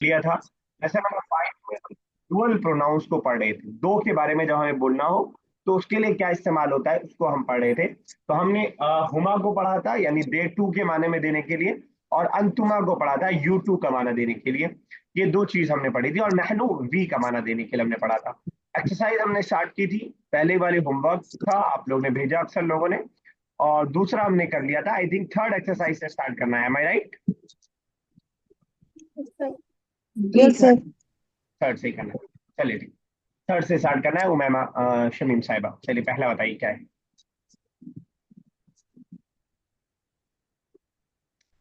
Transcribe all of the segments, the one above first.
Clear था। ऐसे number 5 में हम डुअल प्रोनाउंस को पढ़ रहे थे, दो के बारे में जब हमें बोलना हो तो उसके लिए क्या इस्तेमाल होता है उसको हम पढ़ रहे थे। तो हमने हुमा को पढ़ा था यानी दे टू के माने में देने के लिए, और अंतुमा को पढ़ा था यू टू का माना देने के लिए। ये दो चीज हमने पढ़ी थी, और नहनु वी का माना देने के लिए हमने पढ़ा था। एक्सरसाइज हमने स्टार्ट की थी, पहले वाली होमवर्क था, आप लोगों ने भेजा अक्सर लोगों ने, और दूसरा हमने कर लिया था। आई थिंक थर्ड एक्सरसाइज से स्टार्ट करना है, एम आई राइट? Yes sir. थर्ड से ही करना है, चलिए ठीक। थर्ड से स्टार्ट करना है उमैमा शमीम साहिबा, चलिए पहला बताइए क्या है।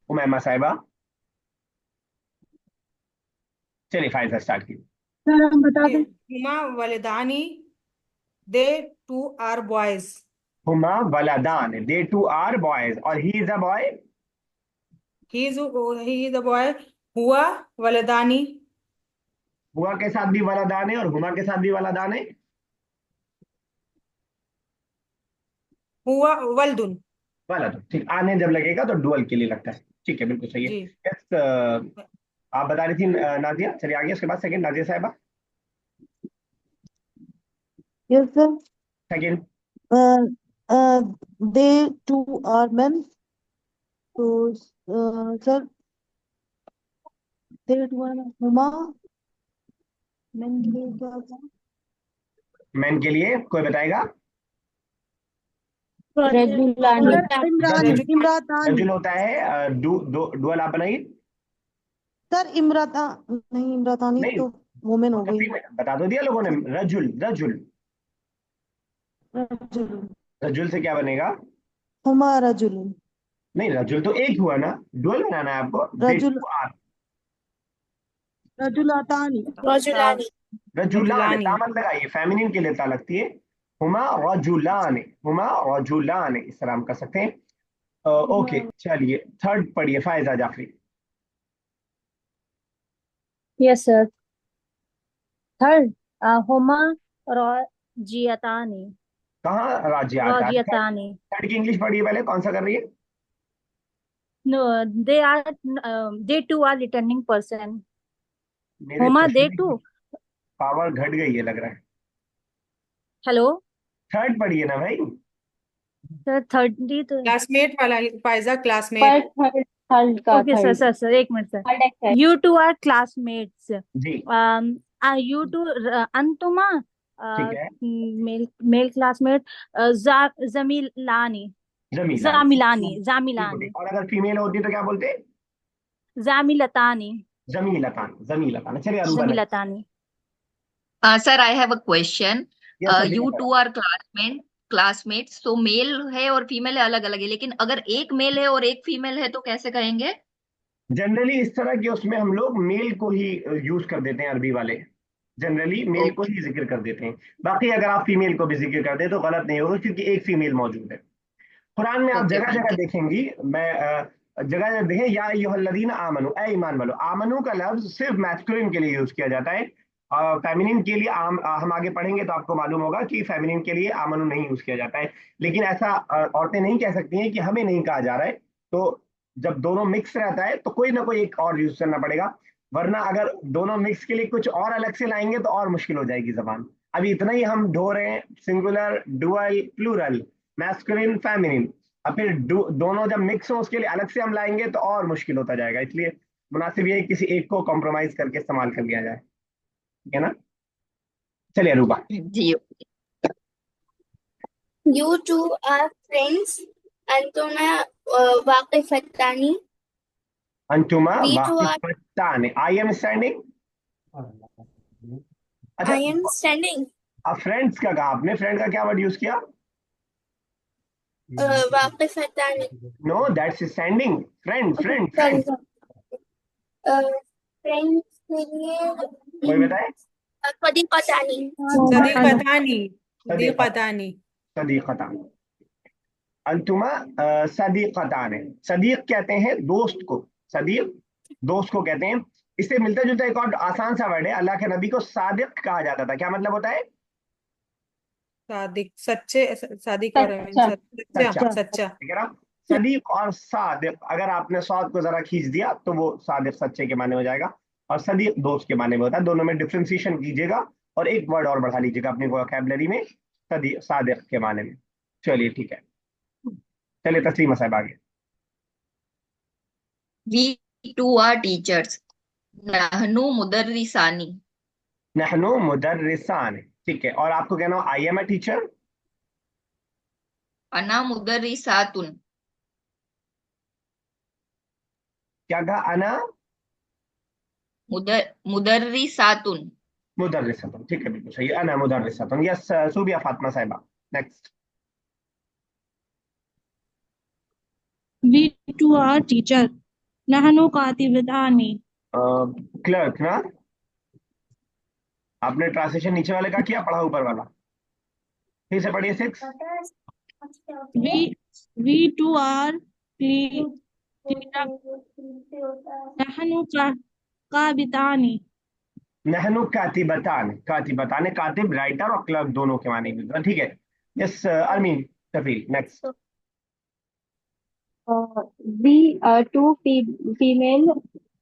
उमैमा साहिबा, चलिए फाइल से स्टार्ट कीजिए। सर हम बता दें। हुमा वलिदानी, दे टू आर बॉयज। हुमा वलादान, दे टू आर बॉयज, और he is a boy. He is a boy. हुआ वलिदानी। हुआ के साथ भी वलादान है और हुमा के साथ भी वलादान है। हुआ वल्दुन। वलद, ठीक, आने जब लगेगा तो डुअल के लिए लगता है, ठीक है, बिल्कुल सही है। जी। यस, आप बता रही थी नाजिया, चलिए आगे, उसके बाद second Nazia Sahiba. Yes sir. Second. They two are men. तो सर दे टू आर हुमा मेन के लिए क्या था? मैन के लिए कोई बताएगा? रजुलानी। सर इमरान रजुल। इमरातानी। रजुल होता है डुअल, आप बनाइए। सर इमराता नहीं, इमरातानी नहीं, तो वुमेन हो गई। बता तो दिया लोगों ने, रजुल रजुल। रजुल। रजुल से क्या बनेगा? हुमा रजुल। नहीं, रजुल तो एक हुआ ना, डुअल बनाना है आपको, दे रजुल टू आर। रजुलातानी। रजुलानी। रजुलान, रजुलानी। तामत लगाइए, फेमिनिन के लिए ता लगती है। हुमा रजुलान, हुमा रजुलान, इस तरह हम कर सकते हैं। ओके, चलिए थर्ड पढ़िए Faiza Jafri. Yes sir. Third हुमा रोजियतानी। कहाँ राज्य आता है? थर्ड, रोजियतानी। थर्ड की इंग्लिश पढ़िए पहले, कौन सा कर रही है? No, they are they two are returning person. मेरे हुमा दे चश्मे टू। की पावर घट गई है लग रहा है। हेलो थर्ड पढ़िए ना भाई। सर, थर्ड तो। क्लासमेट वाला फायजा, क्लासमेट। पर थर्ड, थर्ड का ओके सर, थर्ड। सर एक minute sir. Third exercise. You two are classmates. जी, यू टू अंतुमा ठीक है। Male male classmate. जमीलानी। जमीला, जामिलानी बिल्कुल जामिलानी। ठीक। और अगर फीमेल होती तो क्या बोलते? जामिलतानी। जमीलतान, जमीलतान। चलिए अरूबा नेक्स्ट। जमीलतानी। Sir I have a question. Yes sir, you two are classmates, तो मेल है और फीमेल है, अलग अलग है, लेकिन अगर एक मेल है और एक फीमेल है तो कैसे कहेंगे? जनरली इस तरह के उसमें हम लोग मेल को ही यूज कर देते हैं, अरबी वाले जनरली मेल को ओके। ही जिक्र कर देते हैं। बाकी अगर आप फीमेल को भी जिक्र कर दे तो गलत नहीं होगा, क्योंकि एक फीमेल मौजूद है। कुरान में आप ओके जगह फाइन। जगह देखेंगी, मैं जगह जगह देखें, या अय्युहल्लज़ीना आमनू, ए ईमान वालो, आमनू का लफ्ज सिर्फ मैस्कुलिन के लिए यूज किया जाता है। फेमिनिन के लिए हम आगे पढ़ेंगे तो आपको मालूम होगा कि फेमिनिन के लिए आमनू नहीं यूज किया जाता है। लेकिन ऐसा औरतें नहीं कह सकती हैं कि हमें नहीं कहा जा रहा है। तो जब दोनों मिक्स रहता है तो कोई ना कोई एक और यूज करना पड़ेगा, वरना अगर दोनों मिक्स के लिए कुछ और अलग से लाएंगे तो और मुश्किल हो जाएगी जबान। अभी इतना ही हम ढो रहे हैं, singular, dual, plural, masculine, feminine. अब फिर दोनों जब मिक्स हो उसके लिए अलग से हम लाएंगे तो और मुश्किल होता जाएगा, इसलिए मुनासिब ये है किसी एक को कॉम्प्रोमाइज करके इस्तेमाल कर लिया जाए, ठीक है ना। चलिए अरूबा। जी। You two are friends. अंतुमा वाकिफतानी। अंजुमा We two are. वाकिफतान, आई एम स्टैंडिंग। अच्छा, I am standing. अब फ्रेंड्स का कहा आपने, फ्रेंड का क्या वर्ड यूज किया? वाकिफतानी। No, that's standing. Friend, friend, Sorry, friend. sorry. Friends के कोई लिए बताए? सदीकतानी। सदीकतानी। सदीकतान, सदीकतानी। सदीकतान। अंतुमा सदीकतान है। सदीक कहते हैं दोस्त को, सदीक दोस्त को कहते हैं। इससे मिलता जुलता एक और आसान सा वर्ड है, अल्लाह के नबी को सादिक कहा जाता था, क्या मतलब होता है? सादिक, सच्चे, सादिक और अमीन, सच्चा। सच्चा सच्चा, सच्चा। ठीक है ना। सदीक और सादिक, अगर आपने स्वाद को जरा खींच दिया तो वो सादिक सच्चे के माने हो जाएगा। और सदी दोस्त के माने में होता है। दोनों में डिफ्रेंसिएशन कीजिएगा और एक वर्ड और बढ़ा लीजिएगा अपनी वोकैबलरी में, सदी सादिक के माने में। चलिए ठीक है, चलिए तस्लीमा साहब आगे। वी टू आर टीचर्स, नहनु मुदर्रिसानी। नहनु मुदर्रिसान, ठीक है। और आपको कहना हो आई एम अ टीचर। अना मुदर्रिसातुन। क्या कहा? अना मुदर्रिसातुन। मुदर्रिसतुन, ठीक है, बिल्कुल सही है, अना मुदर्रिसतुन। यस सूबिया फातिमा साहिबा, next. We two are teacher. नहनु कातिबतानी. क्लर्क ना, आपने ट्रांसलेशन नीचे वाले का किया, पढ़ा ऊपर वाला, फिर से पढ़िए 6। We two are teacher. नहनु कातिबतानी. नहनु कातिबतान, कातिबतान, कातिब राइटर और क्लर्क दोनों के माने में, ठीक है। Yes Armeen Shafeel, next. We two female.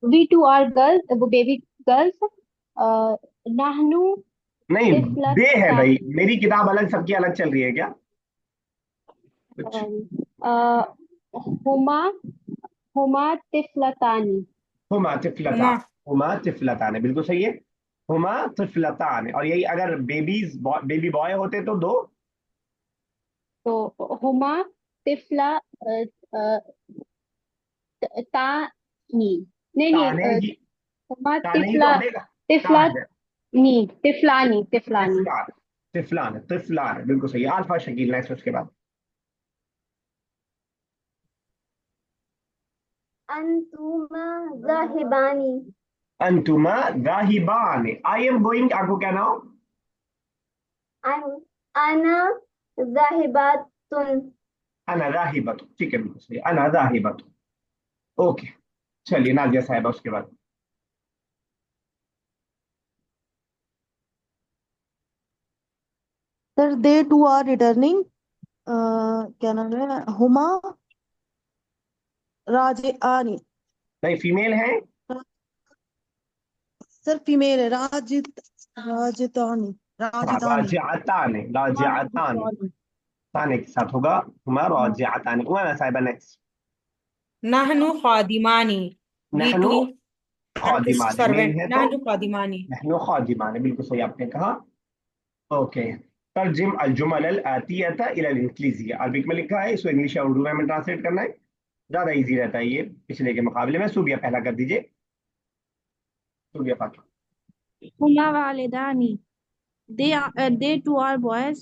We two are girls, baby girls. Nahnu नहीं, tiflat दे है भाई, मेरी किताब अलग, सबकी अलग चल रही है क्या कुछ? huma huma tiflatani. Huma तिफलतान, Huma Huma तिफलतान, बिल्कुल सही है, हुमा तिफलतान। और यही अगर बेबी बॉय होते तो दो, तो huma tifla uh, तानी. नहीं ताने नहीं, ही, huma ताने ही तो tifla हटेगा, ता है, tiflatनी tiflani tiflani. तिफलान, तिफलान, तिफलान, बिल्कुल सही है। अल्फा शकील, नेक्स्ट उसके बाद। अंतुमा ज़ाहिबानी. अंतुमा दाहिबान, आई एम गोइंग, आपको कहना हो अना ज़ाहिबातुन. अना राहिबत, ठीक है, बिल्कुल सही, अना राहिबत। ओके, चलिए नाजिया साहिबा उसके बाद। Sir they two are returning, क्या नाम है, हुमा राजे आनी। नहीं, फीमेल है, सर फीमेल है, राजितानी, हाँ, राजितानी। राजिअतान, राजिअतान, ताने के साथ होगा, हुमा राजिअतान। उमा साहिबा, नेक्स्ट। नहनु खादिमानी, वी नहनु टू आर खादिमान, मेल सर्वेंट, है तो नहनु खादिमानी। नहनु खादिमान, बिल्कुल सही आपने कहा। ओके, तर्जिम अल जुमल अल आतियता इला अल इंग्लिजिया, अरबिक में लिखा है, इसको इंग्लिश या उर्दू में ट्रांसलेट करना है, ज्यादा इजी रहता है ये पिछले के मुकाबले में। सूबिया पहला कर दीजिए, सूबिया Fatima. Huma walidani. They two are boys.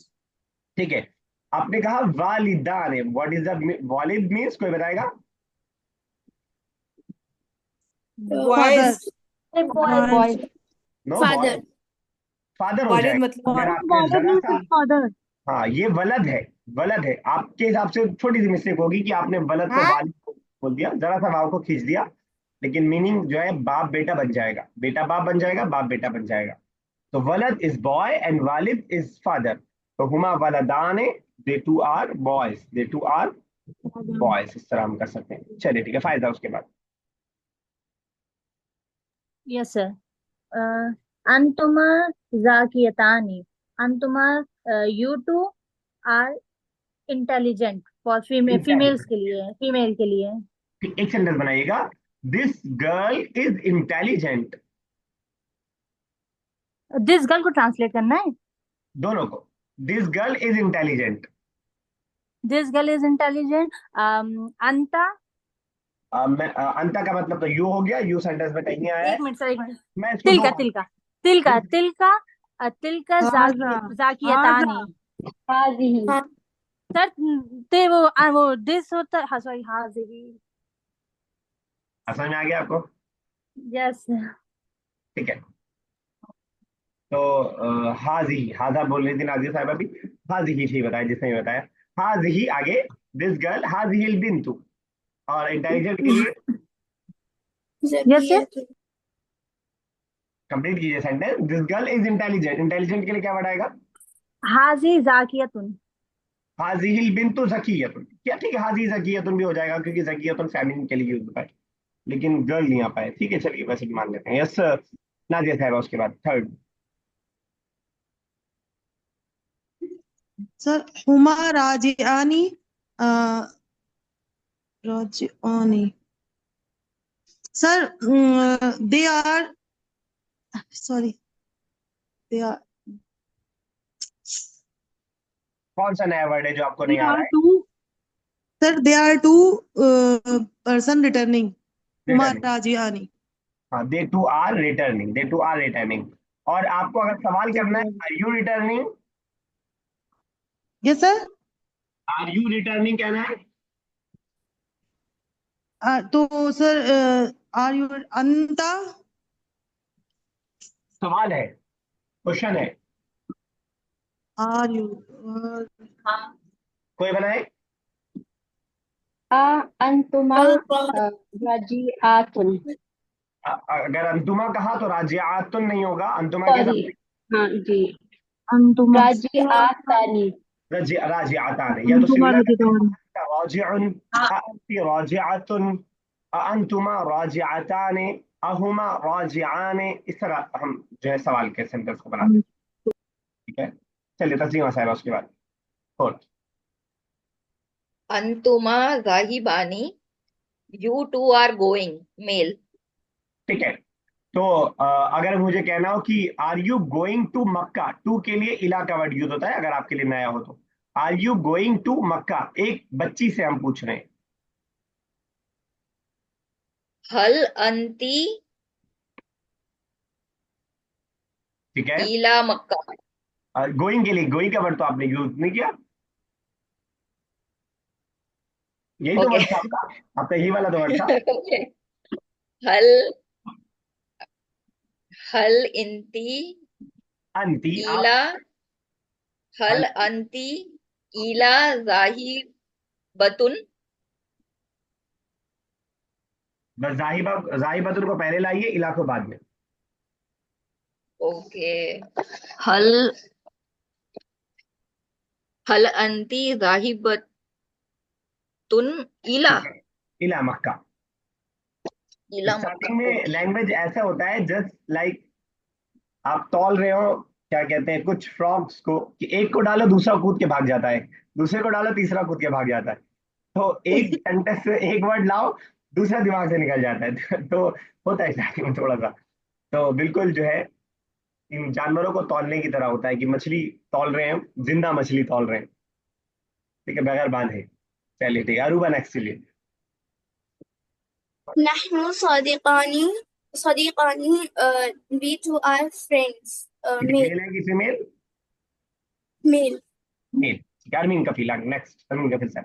ठीक है, आपने कहा वालिदान, व्हाट इज द वालिद मींस, कोई बताएगा? Boys, boy. No Father. Boy, father हो वालिद जाएगा मतलब अगर आपने फादर जरा मीन्स सा, फादर। हाँ ये वलद है, वलद है, आपके हिसाब से छोटी सी मिस्टेक होगी कि आपने वलद को हाँ वालिद बोल दिया, जरा सा वाव को खींच दिया, लेकिन मीनिंग जो है बाप बेटा बन जाएगा, बेटा बाप बन जाएगा, बाप बेटा बन जाएगा। तो वलद इज बॉय एंड वालिद इज फादर, तो हुमा वलदाने, they two are boys, they two are boys, इस तरह हम कर सकते हैं। चलिए ठीक है, फायदा उसके बाद। Yes sir. अंतुमा जाकियतानी, अंतुमा, you two are intelligent, for females intelligent, के लिए, फीमेल के लिए। एक सेंटेंस बनाइएगा, this girl is intelligent, this girl को ट्रांसलेट करना है। दोनों को, this girl is intelligent. This girl is intelligent. अंता, अंता का मतलब तो यू हो गया, यू सेंटेंस में कहीं आया है, एक मिनट सर, एक मिनट। मैं इसको तिलका दो, तिलका तिलका तिलका तिलका हाजा, जाकियतानी। हाजिही. सर ते वो दिस होता, हाँ सॉरी, हाँ जी, समझ में आ गया आपको? यस। ठीक है, तो हाजी, हाजा बोल रही थी नाजिया साहब अभी, हाजी ही ठीक बताया जिसने भी बताया, हाजी ही आगे, दिस गर्ल हाजी हिल बिंतु, और इंटेलिजेंट के लिए यस सर। कंप्लीट कीजिए sentence, this girl is intelligent, intelligent के लिए क्या वर्ड आएगा? हाजी जाकियतुन। हाजी हिल बिंतु जकियतुन, क्या ठीक है, हाजी जकियतुन भी हो जाएगा क्योंकि जकियतुन फेमिनिन के लिए यूज होता है। लेकिन गर्ल नहीं आ पाए। ठीक है, चलिए वैसे भी मान लेते हैं। यस नाजिया साहब, उसके बाद थर्ड। सर हुमा राजियानी राजियानी sir they are sorry they are कौन सा नया वर्ड है जो आपको दे नहीं आ रहा आर है? Two sir they are two person returning हुमा रिटर्निंग। राजियानी हाँ, they two are returning, they two are returning. और आपको अगर सवाल करना है, are you returning, yes sir are you returning कहना है। तो सर आर यू अंता सवाल है, क्वेश्चन है। आर यू कोई बनाए? अंतुमा राजिआतुन। अगर अंतुमा कहा तो राजिआतुन नहीं होगा, अंतुमा के सॉरी, साथ हाँ जी, अंतुमा राजिआतानी। राजिआतान है, या तो अंतुमा सिमिलर राजियानी राजिउन, अंती राजिआतुन, अंतुमा राजिआतान, अहुमा राजिआन। इस तरह हम जो है सवाल के सेंटेंस को बनाते हैं। ठीक है, चलिए तस्लीमा साहब उसके बाद फोर्थ। अंतुमा जाहिबानी, you two are going, male. ठीक है, तो अगर मुझे कहना हो कि are you going to Mecca, to के लिए इला का वर्ड यूज होता है अगर आपके लिए नया हो तो। आर यू गोइंग टू मक्का, एक बच्ची से हम पूछ रहे हैं। हल अंती ठीक है, इला मक्का। गोइंग के लिए गोइंग का वर्ड तो आपने यूज नहीं किया, यही तो ओके वर्ड था आपका, आपका यही वाला तो वर्ड था। ओके। हल हल इंती अंती आप इला हल हल, अंती इला जाहिबतुन। बस जाहिबा, जाहिबतुल को पहले लाइए, इला को बाद में। ओके। हल हल अंती जाहिबतुन इला ठीक है, इला मक्का। इला मक्का। स्टार्टिंग में ओके लैंग्वेज ऐसा होता है जस्ट लाइक आप तौल रहे हो, क्या कहते हैं कुछ फ्रॉग्स को, कि एक को डालो दूसरा कूद के भाग जाता है, दूसरे को डालो तीसरा कूद के भाग जाता है। तो एक सेंटेंस से एक वर्ड लाओ, दूसरा दिमाग से निकल जाता है तो होता है स्टार्टिंग में थोड़ा सा। तो बिल्कुल जो है इन जानवरों को तौलने की तरह होता है कि मछली तौल रहे हैं, जिंदा मछली तौल रहे हैं। ठीक है, बगैर बांधे। चलिए ठीक है, अरूबा नेक्स्ट चलिए। नहनु सदीकानी सदीकानी we two are friends. Male. Male है कि फीमेल? Male. मेल। ठीक है, अरमीन का फीला नेक्स्ट, अरमीन का फिर से।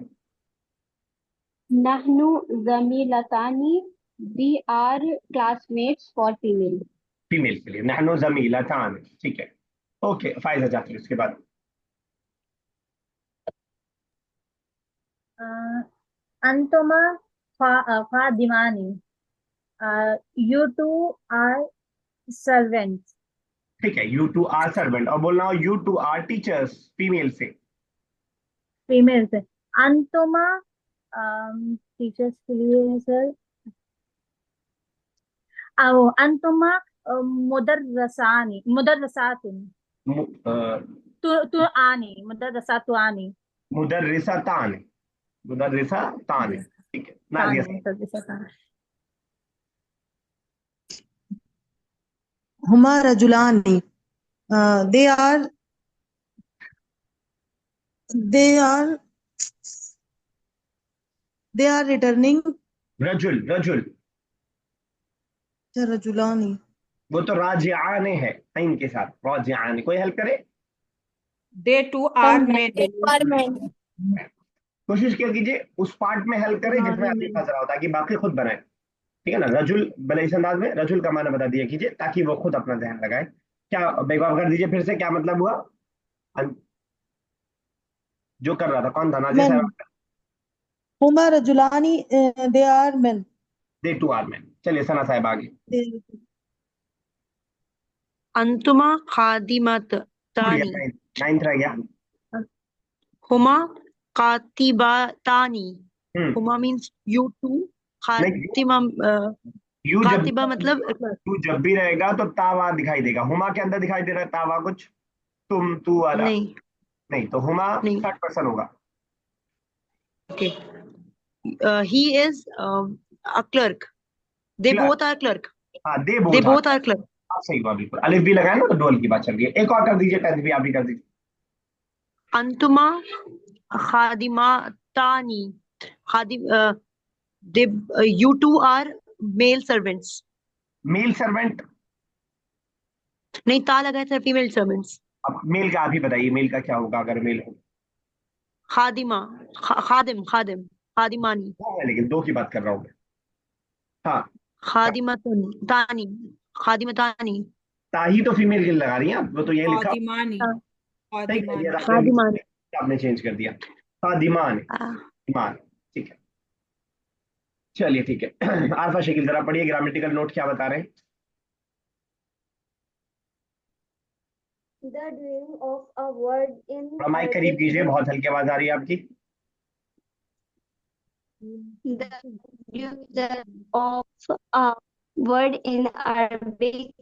नहनु जमीलतानी, we are classmates for female. Female के लिए नहनो जमीलतान। ठीक है, ओके फायजा जाफरी उसके बाद। अंतुमा फादिमानी यू टू आर सर्वेंट्स ठीक है, यू टू आर सर्वेंट, और बोलना हो you two are teachers, female से। फीमेल से। अंतुमा टीचर्स के लिए है सर। आओ अंतुमा मुदर्रसानी मुदर्रसातुन तु आनी मुदर्रसातु आनी मुदर्रिसा तान, मुदर्रिसा तान। ठीक है, नाजिया तानी मुदर्रसातानी। हुमा रजुलानी they are they are they are returning रजुल, रजुल रजुलानी वो तो राजिआने है इन के साथ, राजिआने। कोई हेल्प करे? दे टू आर मेन। Requirement. कोशिश क्या कीजिए उस पार्ट में हेल्प करे जिसमें अभी फंस रहा हो, ताकि बाकी खुद बनाए। ठीक है ना, रजुल भले इस अंदाज में रजुल का माना बता दिया कीजिए ताकि वो खुद अपना ध्यान लगाए। क्या बेगवाब कर दीजिए फिर से, क्या मतलब हुआ? जो कर रहा था कौन था? नाजिया men साहब। हुमा रजुलानी they are men they two are men. चलिए सना साहब आगे। अंतुमा खादिमत छूट गया, तानी नाइन्थ रह गया। हुमा कातिबातानी हम्म हुमा मीन्स you two, नहीं, खातिमा यू जब खातिबा मतलब यू जब भी रहेगा तो तावा दिखाई देगा। हुमा के अंदर दिखाई दे रहा है तावा कुछ, तुम तू वाला? नहीं नहीं, तो हुमा नहीं थर्ड पर्सन होगा। Okay he is a clerk they clerk, both are clerk हाँ दे they both. both are clerk आप सही बात, बिल्कुल अलिफ भी लगाया ना तो डोल की बात चल रही है। एक और कर दीजिए, टेंथ भी आप भी कर दीजिए। अंतुमा खादिमातानी खादिम they you two are male servants male servant, नहीं ता लगा था फीमेल सर्वेंट्स अब मेल का आप ही बताइए, मेल का क्या होगा अगर मेल हो? खादिमा खादिम खादिम खादिमानी दो है, लेकिन दो की बात कर रहा हूँ मैं। हाँ, खादिमतन तानी खादिमतानी ताही तो फीमेल के लिए लगा रही हैं आप, वो तो ये लिखा। फातिमानी, सही कर दिया फातिमानी। खादिमान आपने चेंज कर दिया। हाँ दिमान, ईमान, ठीक है। चलिए ठीक है। आरफा शकील जरा पढ़िए ग्रामेटिकल नोट क्या बता रहे हैं। The doing of a word in थोड़ा माइक करीब Arabic कीजिए, is बहुत हल्की आवाज आ रही है आपकी। the usage of a word in Arabic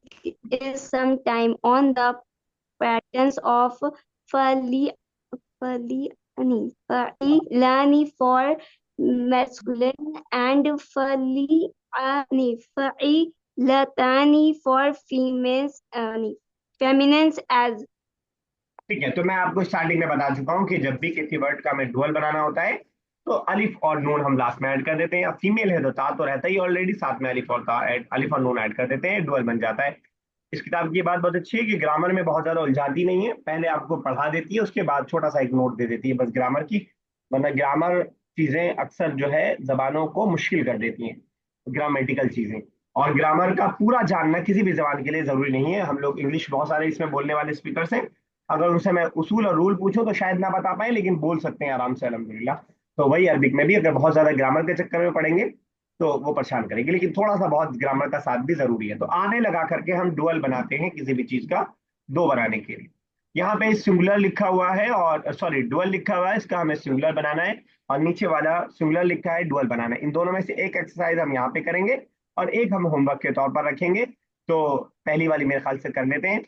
is sometime on the patterns of fali, fa'ilani for masculine and fa'ilatani for females, feminines as. ठीक है, तो मैं आपको स्टार्टिंग में बता चुका हूँ कि जब भी किसी वर्ड का हमें डुअल बनाना होता है तो अलिफ और नून हम लास्ट में ऐड कर देते हैं। अब फीमेल है तो ता तो रहता ही ऑलरेडी, साथ में अलिफ और ता अलिफ और नून ऐड कर देते हैं, डुअल बन जाता है। इस किताब की बात बहुत अच्छी है कि ग्रामर में बहुत ज्यादा उलझाती नहीं है, पहले आपको पढ़ा देती है, उसके बाद छोटा सा एक नोट दे देती है बस ग्रामर की। वरना ग्रामर चीजें अक्सर जो है जबानों को मुश्किल कर देती हैं, ग्रामेटिकल चीजें। और ग्रामर का पूरा जानना किसी भी जबान के लिए जरूरी नहीं है। हम लोग इंग्लिश बहुत सारे इसमें बोलने वाले स्पीकर्स हैं, अगर उनसे मैं उसूल और रूल पूछूं तो शायद ना बता पाए, लेकिन बोल सकते हैं आराम से अल्हम्दुलिल्लाह। तो वही अरबिक में भी अगर बहुत ज्यादा ग्रामर के चक्कर में पढ़ेंगे तो वो परेशान करेगी, लेकिन थोड़ा सा बहुत ग्रामर का साथ भी जरूरी है। तो आने लगा करके हम डुअल बनाते हैं किसी भी चीज का, दो बनाने के लिए। यहाँ पे सिंगुलर लिखा हुआ है और सॉरी डुअल लिखा हुआ है, इसका हमें सिंगुलर बनाना है, और नीचे वाला सिंगुलर लिखा है डुअल बनाना है। इन दोनों में से एक एक्सरसाइज हम यहाँ पे करेंगे और एक हम होमवर्क के तौर पर रखेंगे। तो पहली वाली मेरे ख्याल से कर लेते हैं।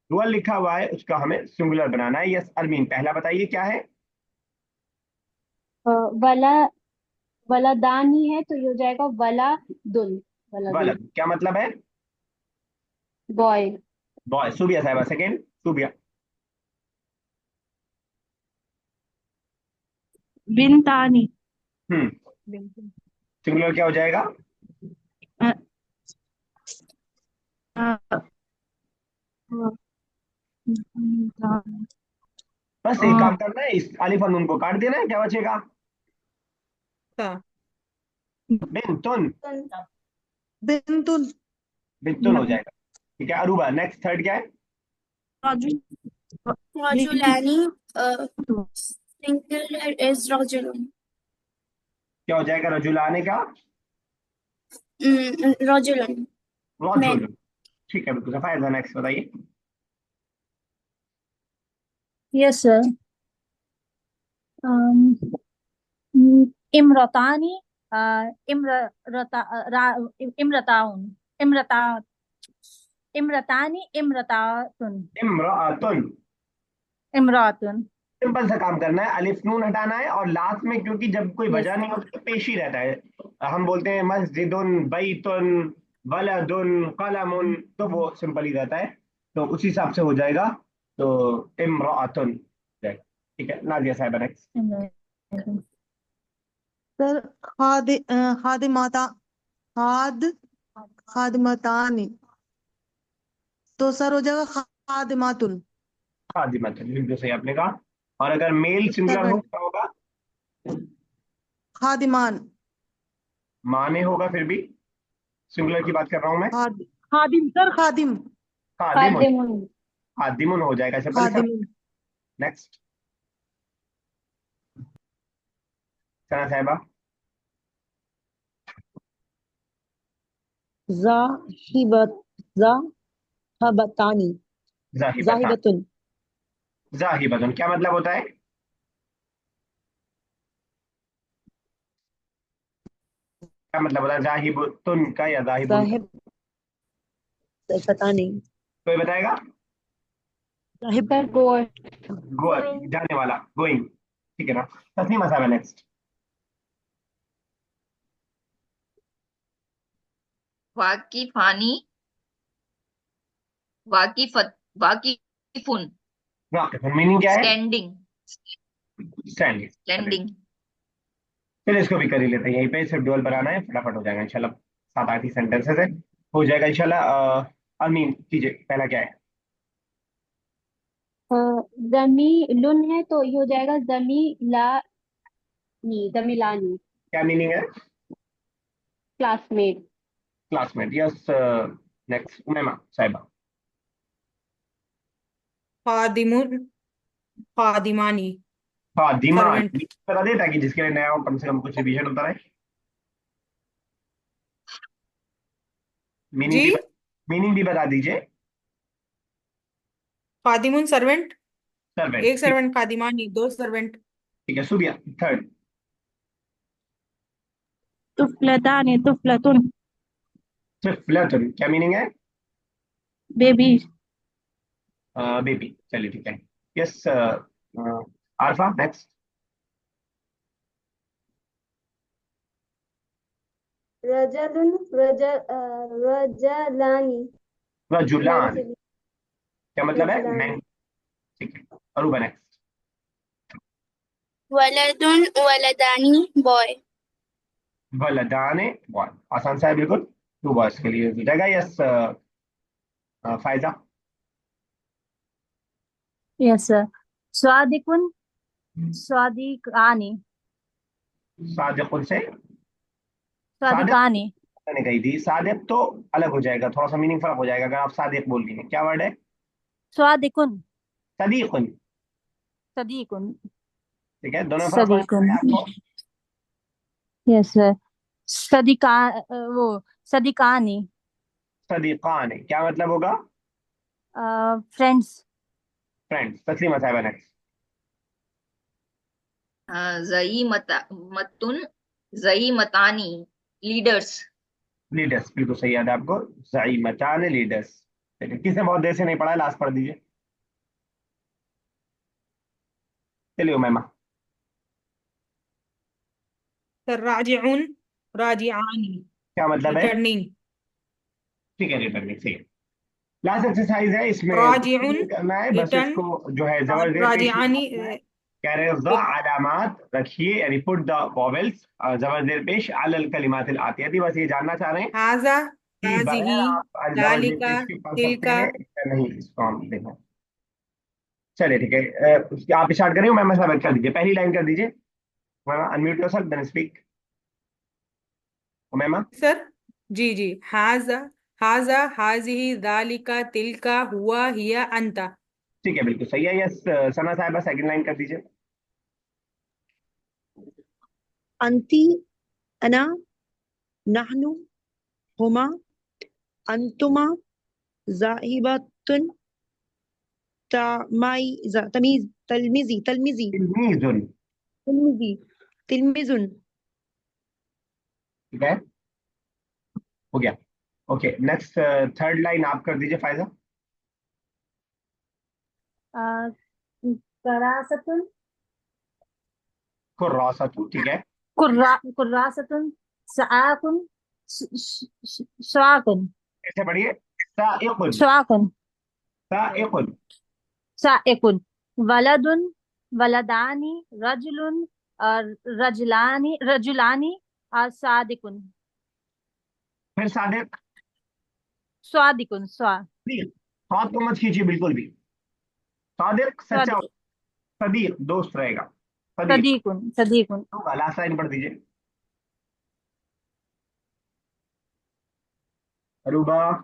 डुअल लिखा हुआ है उसका हमें सिंगुलर बनाना है। यस अरमीन, पहला बताइए क्या है। वला वलादानी है तो ये हो जाएगा वलादुन। वलद क्या मतलब है? बॉय। बॉय। सुबिया साहिबा सेकेंड, सुबिया। बिनतानी सिंगुलर क्या हो जाएगा? बस एक काम करना है, इस अलिफ और नून को काट देना है, क्या बचेगा? ता। बिनतुन, बिंतुन। बिनतुन हो जाएगा। ठीक है अरूबा, नेक्स्ट थर्ड क्या है? Rajulani, singular is rajulun. क्या हो जाएगा रजुलाने का? Rajulun. रजुल। ठीक है बिल्कुल सफायद है। नेक्स्ट बताइए। Yes, sir. Imratani, imrataun, imratani, इम्रातुन। imratun. Simple सा काम करना है, अलिफ नून हटाना है और लास्ट में क्योंकि जब कोई वजह नहीं होती तो पेश ही रहता है। हम बोलते हैं मस्जिदुन, बैतुन, वलदुन, कलमुन, तो वो सिंपल ही रहता है, तो उसी हिसाब से हो जाएगा। तो इम्रातुन जाएगा। ठीक है नाजिया साहिबा नेक्स्ट। सर खादिमाता, खाद खादिमतानी, तो सर हो जाएगा खादिमातुन। खादिमतुन, बिल्कुल सही आपने कहा। और अगर मेल सिंगुलर हो सर्वेंट, क्या होगा? खादिमान। माने होगा, फिर भी सिंगुलर की बात कर रहा हूं मैं। खादिम सर, खादिम। खादिमुन, खादिमुन। खादिमुन हो जाएगा सिंपल। खादिम। नेक्स्ट सना साहिबा। जाहिबत जाहबतानी जाहिबतन, जाहिबतुन जाहिबतन क्या मतलब होता है? क्या मतलब होता है जाहिबुतुन का या जाहिबुन का? साहिब, पता नहीं। कोई बताएगा? साहिब सर गोअर। गो, जाने वाला, गोइंग। ठीक है ना? तस्नीम साहब नेक्स्ट। वाकिफानी, वाकिफत, वाकिफुन, मीनिंग क्या है? Standing, standing. स्टैंडिंग। चलिए इसको भी कर ही लेते हैं, यहीं पे सिर्फ डुअल बनाना है, फटाफट हो जाएगा इंशाल्लाह। 7-8 ही सेंटेंसेस है, हो जाएगा इंशाल्लाह। अमीन कीजिए, पहला क्या है? जमीलुन है तो ये हो जाएगा जमीलानी, जमीलानी। क्या मीनिंग है? Classmate. Classmate, yes. Next Umaima साहिबा। खादिमुन, खादिमानी, हाँ, दिमाग सर्वेंट। बता दे ताकि जिसके लिए नया हो कम से कम कुछ रिवीजन होता रहे। मीनिंग जी, भी मीनिंग भी बता दीजिए। खादिमुन सर्वेंट, सर्वेंट, एक ठीक। सर्वेंट, खादिमानी दो सर्वेंट। ठीक है, सूर्या थर्ड। तुफलतानी, तुफलतुन, सिफलतुन, क्या मीनिंग है? बेबी। बेबी, चलिए ठीक है। यस। आरफा नेक्स्ट। रजलुन, रजलानी, मैन रजुलान, के लिए क्या मतलब है? रजलानी। मैन। ठीक है, अरूबा नेक्स्ट। वलदुन, वलदानी, बॉय। वलदाने, बॉय, आसान सा है बिल्कुल, 2 बॉयज के लिए हो जाएगा। यस। फायजा। Yes sir. स्वादिकुन, स्वादिकानी, सादिकुन से सादिक स्वादिकानी, मैंने कही थी, सादिक तो अलग हो जाएगा, थोड़ा सा मीनिंग फर्क हो जाएगा अगर आप सादिक बोल रही हैं। क्या वर्ड है? स्वादिकुन, सदीकुन। सदीकुन, ठीक है, दोनों में फर्क समझ में सदीकुन। आया आपको? Yes sir. सदिका, वो सदिकानी, सदीकान है, क्या मतलब होगा? फ्रेंड्स। फ्रेंड्स। तस्लीमा साहिबा नेक्स्ट। जई मता मतुन, जई मतानी, लीडर्स। लीडर्स, बिल्कुल सही याद है आपको। ज़ईमतान लीडर्स। चलिए, किसने बहुत देर से नहीं पढ़ा है, लास्ट पढ़ दीजिए। चलिए उमैमा। सर राजिउन, राजिआनी, क्या मतलब है? रिटर्निंग। ठीक है, रिटर्निंग, ठीक है। लास्ट एक्सरसाइज है, इसमें कुछ भी राजिउन, नहीं करना है, बस रिटर्न। इसको जो है जबर जेर पेश राजिआनी, करना है। कह रहे हैं ज़ा अलामात रखिए, यानी पुट द वॉवेल्स, जबर जेर पेश अलल कलिमात अल आतियती, बस ये जानना चाह रहे हैं हाजा, कि हाजिही, बगैर आप जबर जेर दालिका, पेश के पढ़ सकते तिलका। हैं या नहीं, इसको हम देखें। चलिए ठीक है। आप स्टार्ट करें, मैं सब कर दीजिए, पहली लाइन कर दीजिए। Unmute yourself then speak. Umaima. Sir जी जी, हाजा, हाजा, हाजिही, दालिका, तिलका, हुआ, हिया, अंता। ठीक है, बिल्कुल सही है। यस। सना साहिबा सेकंड लाइन कर दीजिए। अंती, अना, नहनु, हुमा, अंतुमा, जाहिबातुन, तमीज, तलमिजी, तलमिजी, तिलमीजुन। तलमिजी, तिलमिजुन। ठीक है, हो गया। ओके, नेक्स्ट थर्ड लाइन आप कर दीजिए फायजा। करासतुन, खुर्रासतु, ठीक है। कुर्रासतुन, सआकुन, स्वाकुन, कैसे पढ़िए? साइकुन। स्वाकुन, साइकुन। साइकुन। वलदुन, वलदानी, रजुलुन, और रजुलानी, रजुलानी, और सादिकुन, फिर सादिक। स्वादिकुन, सदीक, हाथ को मत खींचिए बिल्कुल भी। सादिक सच्चा हो, स्वादिकुन, सदीक दोस्त रहेगा। सदीक। सदीकुन, सदीकुन। तो लास्ट लाइन पढ़ दीजिए अरूबा।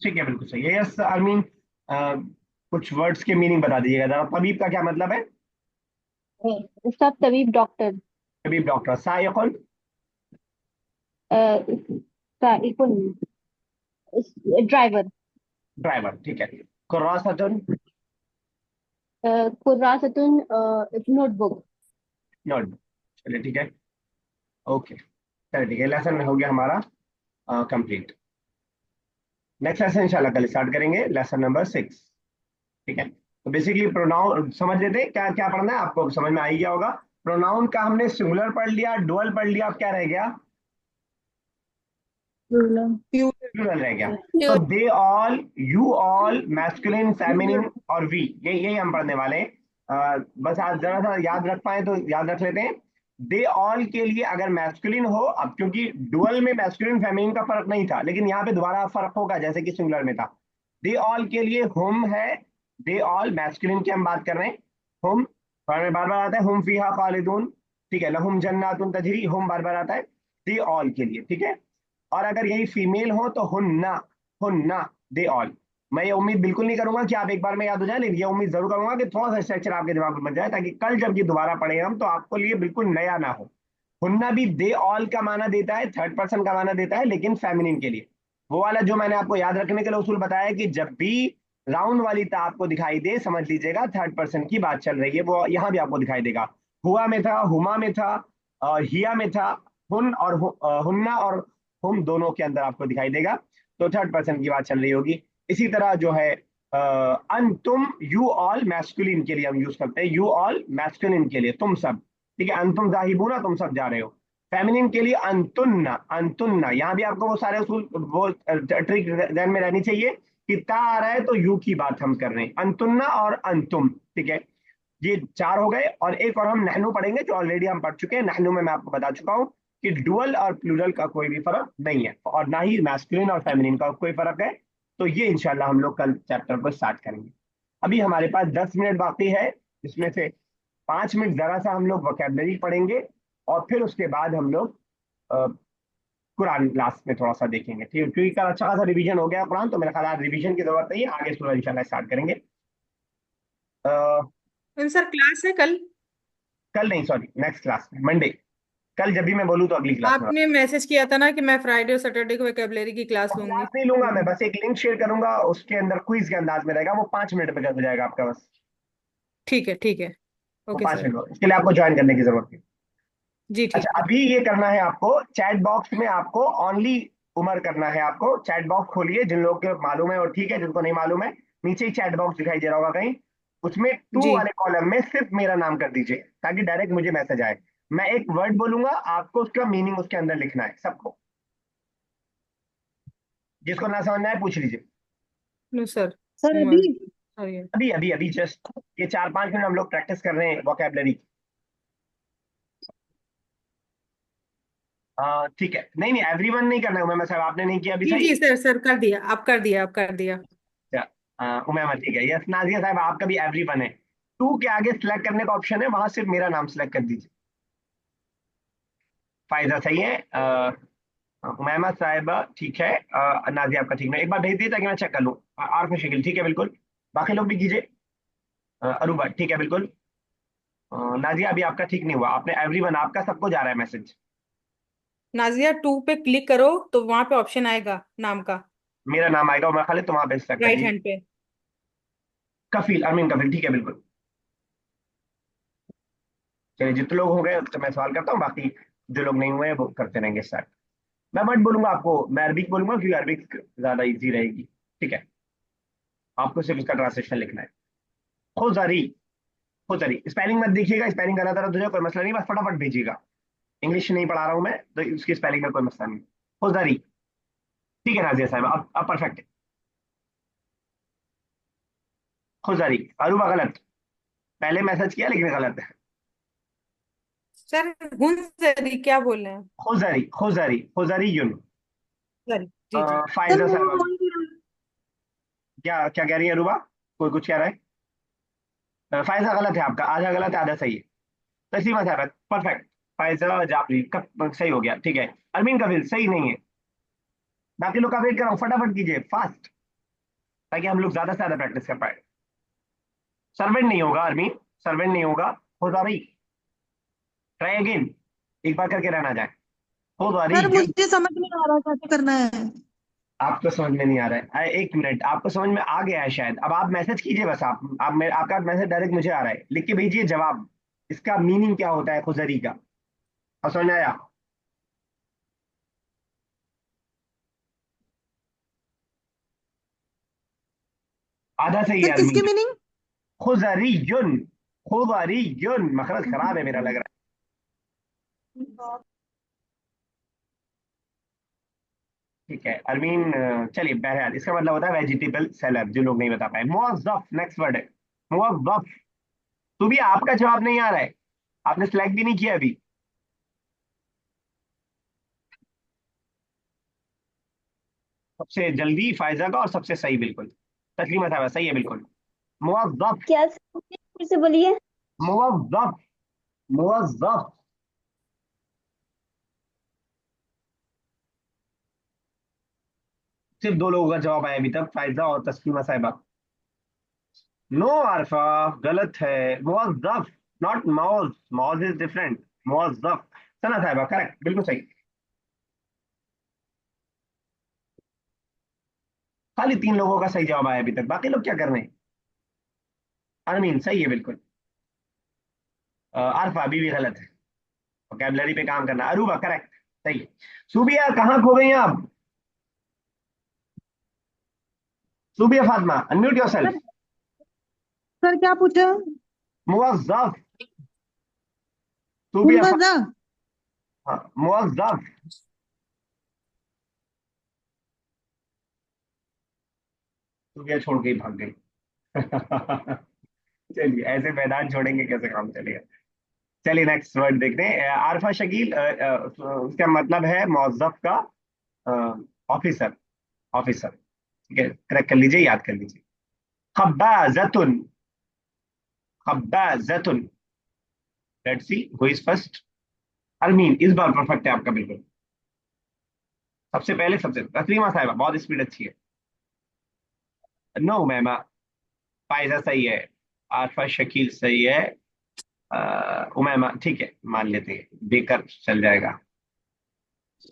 ठीक है, बिल्कुल सही है। यस आर्मीन। कुछ वर्ड्स के मीनिंग बता दीजिएगा जरा। तबीब का क्या मतलब है? सब तबीब डॉक्टर। तबीब डॉक्टर। साइकुन। साइकुन ड्राइवर। ड्राइवर, ठीक है। कुर्रासतुन, कुर्रासतुन नोटबुक। नोटबुक, चलिए ठीक है, ओके, चलिए ठीक है, लेसन हो गया हमारा कंप्लीट। नेक्स्ट लेसन इंशाल्लाह कल स्टार्ट करेंगे, लेसन नंबर 6, ठीक है। तो बेसिकली प्रोनाउन समझ लेते हैं, क्या क्या पढ़ना है आपको, समझ में आ ही गया होगा। प्रोनाउन का हमने सिंगुलर पढ़ लिया, डुअल पढ़ लिया, अब क्या रह गया, प्लूरल रह गया। तो they all, you all, masculine, feminine और वी, यही हम पढ़ने वाले हैं। बस आज जरा सा याद रख पाए तो याद रख लेते हैं। दे ऑल के लिए अगर मैस्कुलिन हो, अब क्योंकि डुअल में मैस्कुलिन फेमिनिन का फर्क नहीं था, लेकिन यहाँ पे दोबारा फर्क होगा जैसे कि सिंगुलर में था। दे ऑल के लिए हुम है, दे ऑल मैस्कुलिन की हम बात कर रहे हैं, हुम बार बार आता है, हुम फीहा खालिदून, ठीक है, लहुम जन्नातुन तजरी, हुम बार बार आता है दे ऑल के लिए, ठीक है। और अगर यही फीमेल हो तो हुन्ना, हुन्ना, दे ऑल। मैं ये उम्मीद बिल्कुल नहीं करूंगा कि आप एक बार में याद हो जाए, लेकिन ये उम्मीद जरूर करूंगा कि थोड़ा सा स्ट्रक्चर आपके दिमाग में बन जाए, ताकि कल जब ये दोबारा पढ़े हम तो आपको लिए बिल्कुल नया ना हो। हुन्ना भी दे ऑल का माना देता है, थर्ड पर्सन का माना देता है, लेकिन फेमिनिन के लिए। वो वाला जो मैंने आपको याद रखने के लिए उसूल बताया कि जब भी राउंड वाली ता आपको दिखाई दे, समझ लीजिएगा थर्ड पर्सन की बात चल रही है, वो यहाँ भी आपको दिखाई देगा। हुआ में था, हुमा में था, और हिया में था, हुन और हुन्ना और हुम दोनों के अंदर आपको दिखाई देगा, तो थर्ड पर्सन की बात चल रही होगी। इसी तरह जो है अंतुम, यू ऑल मैस्कुलिन के लिए हम यूज करते हैं, यू ऑल मैस्कुलिन के लिए तुम सब, ठीक है, अंतुम जाहिबूना तुम सब जा रहे हो। फेमिनिन के लिए अंतुन्ना, अंतुन्ना, यहाँ भी आपको वो सारे उसूल, वो ट्रिक ध्यान में रहनी चाहिए कि ता आ रहा है तो यू की बात हम कर रहे हैं, अंतुन्ना और अंतुम, ठीक है। ये 4 हो गए, और एक और हम नहनु पढ़ेंगे जो ऑलरेडी हम पढ़ चुके हैं। नहनु में मैं आपको बता चुका हूँ कि डुअल और प्लूरल का कोई भी फर्क नहीं है, और ना ही मैस्कुलिन और फेमिनिन का कोई फर्क है। तो ये इंशाल्लाह हम लोग कल चैप्टर को स्टार्ट करेंगे। अभी हमारे पास 10 मिनट बाकी है, इसमें से 5 मिनट जरा सा हम लोग वोकैबलरी पढ़ेंगे, और फिर उसके बाद हम लोग अ, कुरान लास्ट में थोड़ा सा देखेंगे, ठीक है, क्योंकि कल अच्छा खासा रिवीजन हो गया कुरान, तो मेरे ख्याल आज रिवीजन की जरूरत नहीं है, आगे सूरह इंशाल्लाह स्टार्ट करेंगे। सर क्लास है कल? कल नहीं, सॉरी, नेक्स्ट क्लास में, मंडे। कल जब भी मैं बोलूँ तो अगली क्लास में। आपने मैसेज किया था ना कि मैं फ्राइडे और सैटरडे को वोकैबुलरी की क्लास लूंगी। क्लास नहीं लूंगा मैं, बस एक लिंक शेयर करूंगा, उसके अंदर क्विज के अंदाज में रहेगा, वो 5 मिनट में हो जाएगा आपका, बस ठीक है, ठीक है, वो ओके 5 सर। मिनट, इसके लिए आपको ज्वाइन करने की जरूरत है। जी अच्छा, ठीक है। अभी ये करना है आपको, चैट बॉक्स में आपको ओनली उमर करना है आपको। चैट बॉक्स खोलिए, जिन लोगों के मालूम है और ठीक है, जिनको नहीं मालूम है नीचे ही चैट बॉक्स दिखाई दे रहा होगा कहीं, उसमें टू जी वाले कॉलम में सिर्फ मेरा नाम कर दीजिए, ताकि डायरेक्ट मुझे मैसेज आए। मैं एक वर्ड बोलूंगा, आपको उसका मीनिंग उसके अंदर लिखना है सबको, जिसको ना समझ में आए पूछ लीजिए। No sir. सर उमर, अभी सॉरी। अभी अभी अभी जस्ट ये 4-5 मिनट हम लोग प्रैक्टिस कर रहे हैं वोकैबलरी। ठीक है, नहीं नहीं, एवरीवन नहीं करना है, उमैमा साहब आपने नहीं किया अभी, जी सही। जी सर, सर कर दिया, आप कर दिया, आप कर दिया। उमैमा ठीक है, यस, नाजिया साहब आपका भी एवरीवन है। टू के आगे सिलेक्ट करने का ऑप्शन है, वहां सिर्फ मेरा नाम सिलेक्ट कर दीजिए। फायदा सही है, उमैमा साहिबा ठीक है, नाजिया आपका ठीक नहीं, एक बार भेज दीजिए ताकि मैं चेक कर लूँ। आरफ शकील ठीक है बिल्कुल, बाकी लोग भी कीजिए। अरूबा ठीक है बिल्कुल। नाजिया अभी आपका ठीक नहीं हुआ, आपने एवरीवन, आपका सबको जा रहा है मैसेज। नाजिया 2 पे क्लिक करो तो वहां पे ऑप्शन आएगा नाम का, मेरा नाम आएगा उमर खालिद, तो वहां पे सिलेक्ट कर राइट दीजिए। हैंड पे। कफील, अरमीन कफील ठीक है बिल्कुल। चलिए, जितने लोग हो गए तो मैं सवाल करता हूँ, बाकी जो लोग नहीं हुए वो करते रहेंगे स्टार्ट। मैं वर्ड बोलूंगा आपको, मैं अरबिक बोलूंगा क्योंकि अरबिक ज्यादा इजी रहेगी, ठीक है। आपको सिर्फ इसका ट्रांसलेशन लिखना है। खुजरी, खुजरी, स्पेलिंग मत देखिएगा, स्पेलिंग गलत है तो कोई मसला नहीं, बस फटाफट भेजिएगा। इंग्लिश नहीं पढ़ा रहा हूं मैं, तो उसकी स्पेलिंग का कोई मसला नहीं। खुजरी, ठीक है नाजिया साहब, अब परफेक्ट है। खुजरी, अरूबा गलत, पहले मैसेज किया लेकिन गलत है। सर हुनजरी क्या बोल रहे हैं? खुजरी, खुजरी, खुजरी यून। सॉरी, जी जी। सर फायजा वो साहब, क्या क्या कह रही है अरूबा, कोई कुछ कह रहा है? फायजा गलत है आपका, आधा गलत है आधा सही है। तस्लीमा साहब परफेक्ट। फायजा जाफरी कब सही हो गया, ठीक है। अरमीन कबीर सही नहीं है। बाकी लोग का वेट कर रहा हूँ, फटाफट कीजिए फास्ट, ताकि हम लोग ज्यादा से ज्यादा प्रैक्टिस कर पाए। सर्वेंट नहीं होगा अरमीन, सर्वेंट नहीं होगा। खुदारी, ट्राई अगेन, एक बार करके रहना जाए। खुदारी सर मुझे समझ नहीं आ रहा कैसे करना है। आपको समझ में नहीं आ रहा है? एक मिनट, आपको समझ में आ गया है शायद। अब आप मैसेज कीजिए बस, आपका मैसेज डायरेक्ट मुझे आ रहा है, लिख के भेजिए जवाब, इसका मीनिंग क्या होता है खुजरी का। अब समझ में आया? आधा सही है सर किसकी अरमीन। मीनिंग? खुजरियुन, खुजरियुन, मखरज खराब है मेरा लग रहा है। ठीक है अरमीन, चलिए बहरहाल इसका मतलब होता है वेजिटेबल सेलर, जो लोग नहीं बता पाए। मुवज्जफ नेक्स्ट वर्ड है, मुवज्जफ। तो भी आपका जवाब नहीं आ रहा है, आपने सिलेक्ट भी नहीं किया अभी। सबसे जल्दी फायजा का और सबसे सही बिल्कुल, तस्लीमा साहब सही है बिल्कुल। मुवज्जफ, क्या फिर से बोलिए। मुवज्जफ, मुवज्जफ। सिर्फ दो लोगों का जवाब आया अभी तक, फायजा और तस्लीमा साहिबा। नो आरफा, गलत है। मुवज्जफ, नॉट मौज, मौज इज डिफरेंट। मुवज्जफ, सना साहिबा करेक्ट, बिल्कुल सही। खाली तीन लोगों का सही जवाब आया अभी तक, बाकी लोग क्या कर रहे हैं? अरमीन सही है बिल्कुल। आरफा अभी भी गलत है, वोकैबुलरी पे काम करना। अरूबा करेक्ट, सही है। सूबिया कहाँ खो गई हैं आप? सूबिया फातिमा अनम्यूट योरसेल्फ। सर क्या पूछा? मुवज्जफ, सूबिया मुवज्जा। हाँ, मुवज्जफ। सूबिया छोड़ के ही भाग गई। चलिए, ऐसे मैदान छोड़ेंगे कैसे काम चलेगा। चलिए नेक्स्ट वर्ड देखते हैं। आरफा शकील, उसका मतलब है मौजफ का ऑफिसर, ऑफिसर। ठीक है, करेक्ट कर लीजिए, याद कर लीजिए। खब्बाजतुन, खब्बाजतुन। Let's see who is first. Armeen इस बार परफेक्ट है आपका बिल्कुल, सबसे पहले सबसे। तस्लीमा साहिबा बहुत स्पीड अच्छी है। नो मैम, फायजा सही है, आरफा शकील सही है, उमैमा ठीक है, मान लेते हैं, देकर चल जाएगा।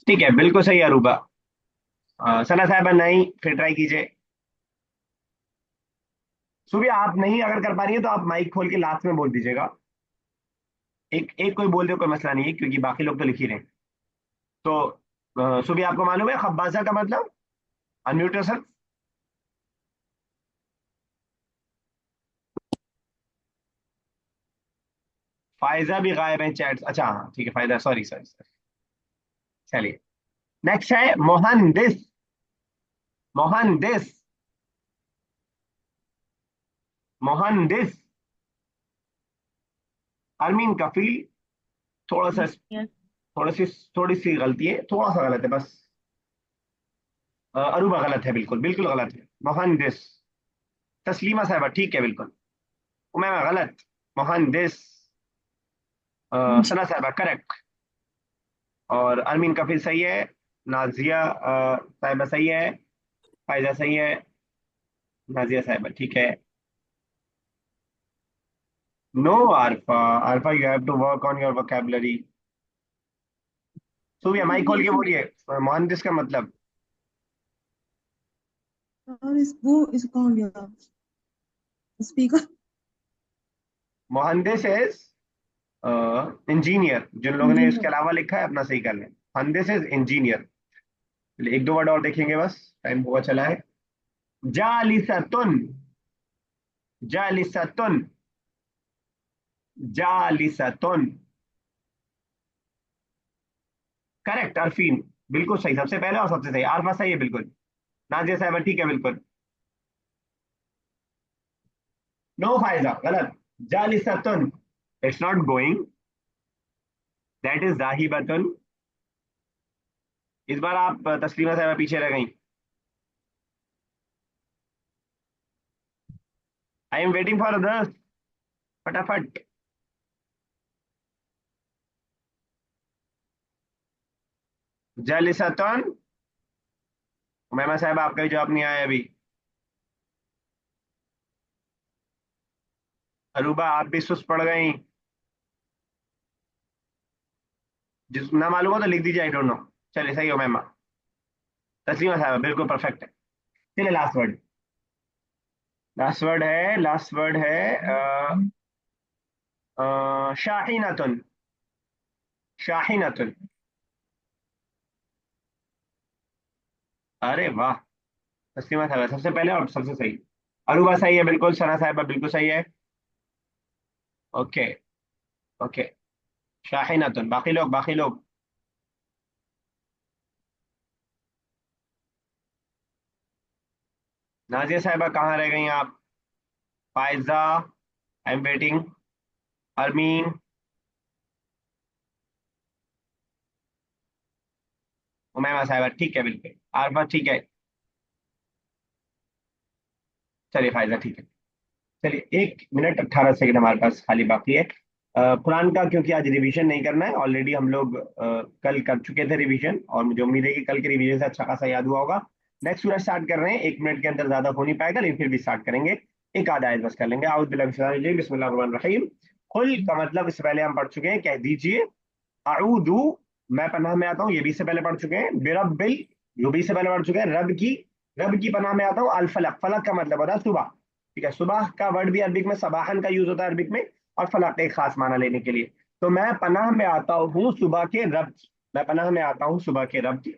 ठीक है बिल्कुल सही है अरूबा। सना साहिबा नहीं, फिर ट्राई कीजिए। सुबह आप नहीं अगर कर पा रही है तो आप माइक खोल के लास्ट में बोल दीजिएगा। एक एक कोई बोल दे, कोई मसला नहीं है, क्योंकि बाकी लोग तो लिख ही रहे हैं। तो सुबह आपको मालूम है खब्बाजा का मतलब? Unmute yourself. फायजा भी गायब है चैट, अच्छा हाँ ठीक है, फायदा, सॉरी सॉरी सॉरी। चलिए नेक्स्ट है मोहनदिस, मोहनदिस, मोहनदिस। अरमीन कफील, थोड़ा सा, थोड़ी सी, थोड़ी सी गलती है, थोड़ा सा गलत है बस। अरूबा गलत है, बिल्कुल बिल्कुल गलत है। मोहनदिस, तस्लीमा साहिबा ठीक है बिल्कुल। उमैमा गलत, मोहनदिस। सना साहिबा करेक्ट, और अरमीन कफील सही है। नाजिया साहिबा सही है, फायजा सही है, नाजिया साहिबा ठीक है। No Arfa, Arfa you have to work on your vocabulary. सुबह माइक खोल के बोलिए मोहनदिस का मतलब। और इस वो इस कौन गया स्पीकर? मोहनदिस इज इंजीनियर। जिन लोगों ने इसके इंजीनियर। अलावा लिखा है अपना सही कर लें। मोहनदिस इज इंजीनियर। एक दो वर्ड और देखेंगे बस, टाइम हुआ चला है। जालिसतुन, जालिसतुन, जालिसतुन। करेक्ट अरफीन, बिल्कुल सही, सबसे पहले और सबसे सही। आरफा सही है बिल्कुल। नाजिया साहब ठीक है बिल्कुल। नो फायदा गलत। जालिसतुन, it's not going, that is जाहिबतुन। इस बार आप तस्लीमा साहब पीछे रह गई। I am waiting for others, फटाफट। जालिसतुन, उमैमा साहब आपका भी जवाब नहीं आया अभी। अरूबा आप भी सुस्त पड़ गई। जिस ना मालूम हो तो लिख दीजिए आई डोंट नो। चलिए सही हो मैम। तस्लीमा साहब बिल्कुल परफेक्ट है। चलिए लास्ट वर्ड, लास्ट वर्ड है शाहीनतुन। शाहीनतुन। अरे वाह, तस्लीमा साहब सबसे पहले और सबसे सही। अरूबा सही है बिल्कुल, सना साहिबा बिल्कुल सही है। ओके। ओके। शाहीनतुन। बाकी लोग, बाकी लोग। नाजिया साहिबा कहाँ रह गई आप? Faiza, I am waiting. Armeen. Umaima साहिबा ठीक है बिल्कुल। आरफा ठीक है। चलिए फायजा ठीक है। चलिए 1 मिनट 18 सेकंड हमारे पास खाली बाकी है। कुरान का क्योंकि आज रिवीजन नहीं करना है, ऑलरेडी हम लोग कल कर चुके थे रिवीजन, और मुझे उम्मीद है कि कल के रिवीजन से अच्छा खासा याद हुआ होगा। नेक्स्ट सूरज स्टार्ट कर रहे हैं, 1 मिनट के अंदर ज्यादा हो नहीं पाएगा, लेकिन फिर भी स्टार्ट करेंगे। एक आधा आयत बस कर लेंगे। आउज़ बिल्लाहि मिनश शैतानिर रजीम, बिस्मिल्लाहिर्रहमानिर्रहीम। कुल का मतलब इससे पहले हम पढ़ चुके हैं, कह दीजिए अऊदु, मैं पनाह में आता हूँ, ये भी से पहले पढ़ चुके हैं। बिरब्बिल, ये भी से पहले पढ़ चुके हैं। रब की पनाह में आता हूँ। अल फलक, फलक का मतलब होता है सुबह। ठीक है, सुबह का वर्ड भी अरबिक में सबाहन का यूज होता है अरबिक में, और फलक एक खास माना लेने के लिए। तो मैं पनाह में आता हूँ सुबह के रब की, मैं पनाह में आता हूँ सुबह के रब की।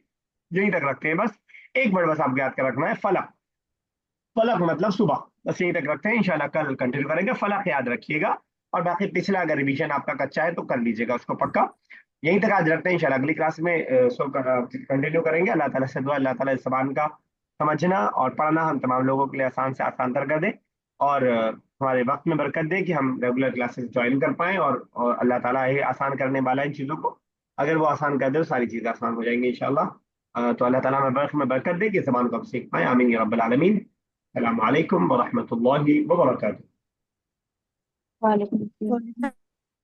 यहीं तक रखते हैं बस। एक वर्ड बस आपको याद कर रखना है, फलक। फलक मतलब सुबह, बस यहीं तक रखते हैं। इंशाल्लाह कल कंटिन्यू करेंगे। फलक याद रखिएगा, और बाकी पिछला अगर रिवीजन आपका कच्चा है तो कर लीजिएगा उसको पक्का। यहीं तक आज रखते हैं, इंशाल्लाह अगली क्लास में सो कंटिन्यू करेंगे। अल्लाह ताला से दुआ, अल्लाह ताला इस ज़बान का समझना और पढ़ना हम तमाम लोगों के लिए आसान से आसान तर कर दे, और हमारे वक्त में बरकत दे कि हम रेगुलर क्लासेस ज्वाइन कर पाएं, और अल्लाह ताला ये आसान करने वाला है इन चीज़ों को। अगर वो आसान कर दे तो सारी चीज़ें आसान हो जाएंगी इंशाल्लाह। तो अल्लाह ताला हमें वर्क में बरकत दे कि इस ज़बान को हम सीख पाएं। आमीन या रब्बल आलमीन। अस्सलामु अलैकुम व रहमतुल्लाहि व बरकातुहू। वालेकुम अस्सलाम। वालेकुम